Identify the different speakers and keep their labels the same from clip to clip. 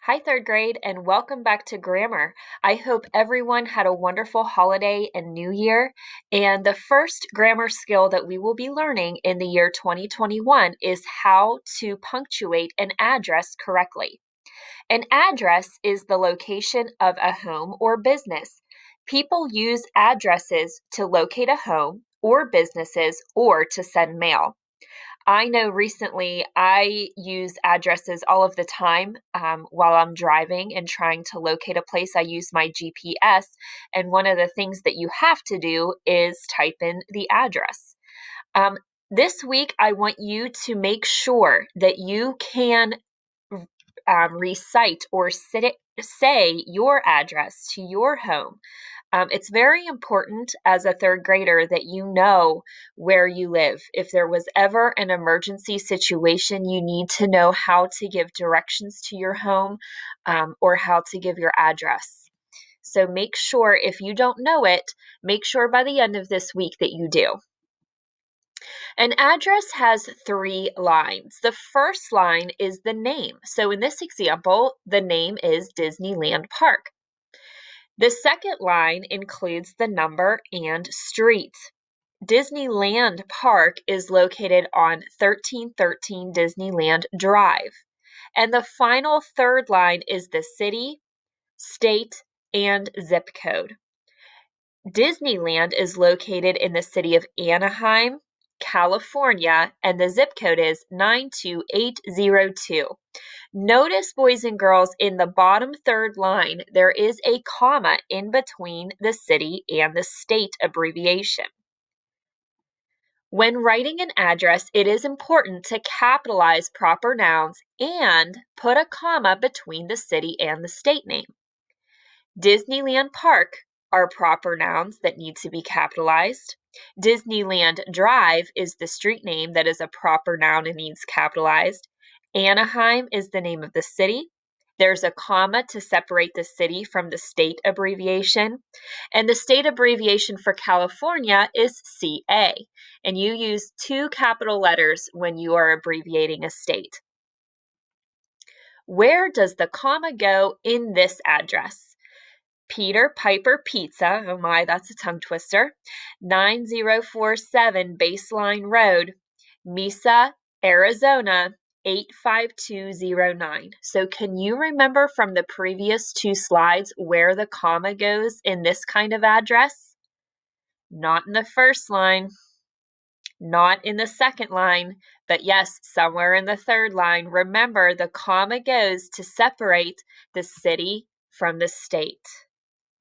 Speaker 1: Hi, third grade, and welcome back to grammar. I hope everyone had a wonderful holiday and new year. And the first grammar skill that we will be learning in the year 2021 is how to punctuate an address correctly. An address is the location of a home or business. People use addresses to locate a home or businesses or to send mail. I know recently I use addresses all of the time while I'm driving and trying to locate a place. I use my GPS, and one of the things that you have to do is type in the address. This week, I want you to make sure that you can recite or say your address to your home. It's very important as a third grader that you know where you live. If there was ever an emergency situation, you need to know how to give directions to your home or how to give your address. So make sure if you don't know it, make sure by the end of this week that you do. An address has 3 lines. The first line is the name. So in this example, the name is Disneyland Park. The second line includes the number and street. Disneyland Park is located on 1313 Disneyland Drive. And the final third line is the city, state, and zip code. Disneyland is located in the city of Anaheim, California, and the zip code is 92802. Notice, boys and girls, in the bottom third line, there is a comma in between the city and the state abbreviation. When writing an address, it is important to capitalize proper nouns and put a comma between the city and the state name. Disneyland Park are proper nouns that need to be capitalized. Disneyland Drive is the street name that is a proper noun and needs capitalized. Anaheim is the name of the city. There's a comma to separate the city from the state abbreviation. And the state abbreviation for California is CA. And you use 2 capital letters when you are abbreviating a state. Where does the comma go in this address? Peter Piper Pizza, oh my, that's a tongue twister, 9047 Baseline Rogd Mesa, Arizona, 85209. So can you remember from the previous 2 slides where the comma goes in this kind of address? Not in the first line, not in the second line, but yes, somewhere in the third line. Remember, the comma goes to separate the city from the state.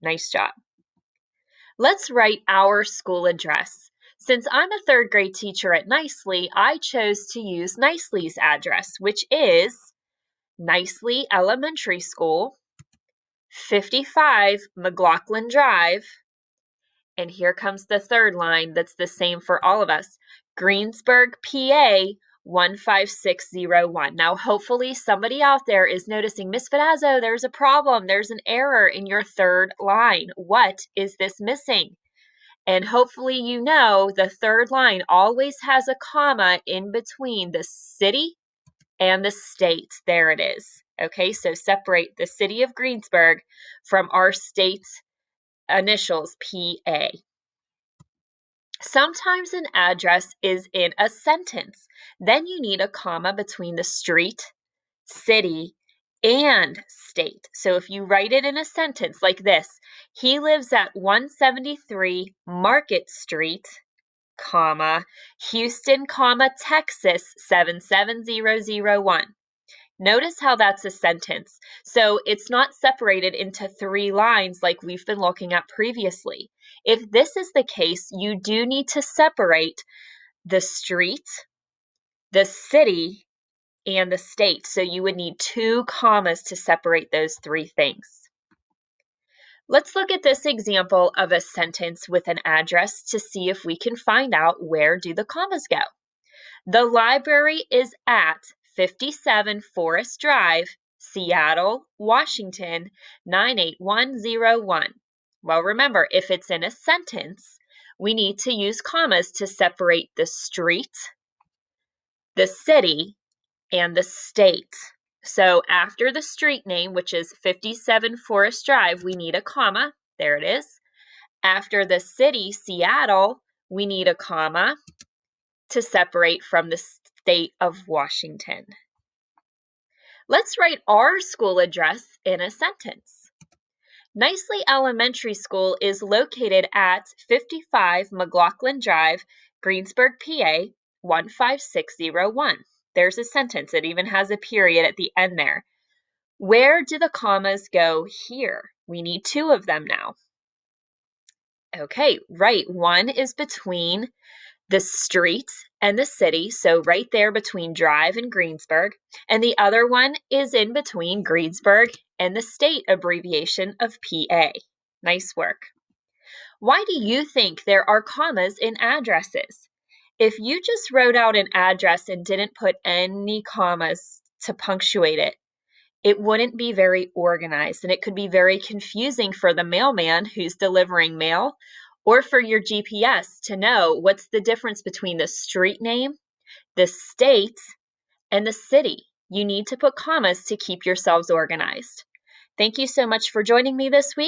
Speaker 1: Nice job. Let's write our school address. Since I'm a third grade teacher at Nicely, I chose to use Nicely's address, which is Nicely Elementary School, 55 McLaughlin Drive, and here comes the third line that's the same for all of us, Greensburg, PA, 15601. Now, hopefully somebody out there is noticing, Miss Fedazzo, there's a problem. There's an error in your third line. What is this missing? And hopefully you know the third line always has a comma in between the city and the state. There it is. Okay, so separate the city of Greensburg from our state's initials, PA. Sometimes an address is in a sentence. Then you need a comma between the street, city, and state. So if you write it in a sentence like this, he lives at 173 Market Street, comma, Houston, comma, Texas, 77001. Notice how that's a sentence. So it's not separated into 3 lines like we've been looking at previously. If this is the case, you do need to separate the street, the city, and the state. So you would need 2 commas to separate those 3 things. Let's look at this example of a sentence with an address to see if we can find out where do the commas go. The library is at 57 Forest Drive, Seattle, Washington, 98101. Well, remember, if it's in a sentence, we need to use commas to separate the street, the city, and the state. So after the street name, which is 57 Forest Drive, we need a comma. There it is. After the city, Seattle, we need a comma to separate from the state of Washington. Let's write our school address in a sentence. Nicely Elementary School is located at 55 McLaughlin Drive, Greensburg, PA, 15601. There's a sentence. It even has a period at the end there. Where do the commas go here? We need two of them now. Okay, right. One is between the street and the city, so right there between Drive and Greensburg. And the other one is in between Greensburg and the state abbreviation of PA. Nice work. Why do you think there are commas in addresses? If you just wrote out an address and didn't put any commas to punctuate it, it wouldn't be very organized, and it could be very confusing for the mailman who's delivering mail or for your GPS to know what's the difference between the street name, the state, and the city. You need to put commas to keep yourselves organized. Thank you so much for joining me this week.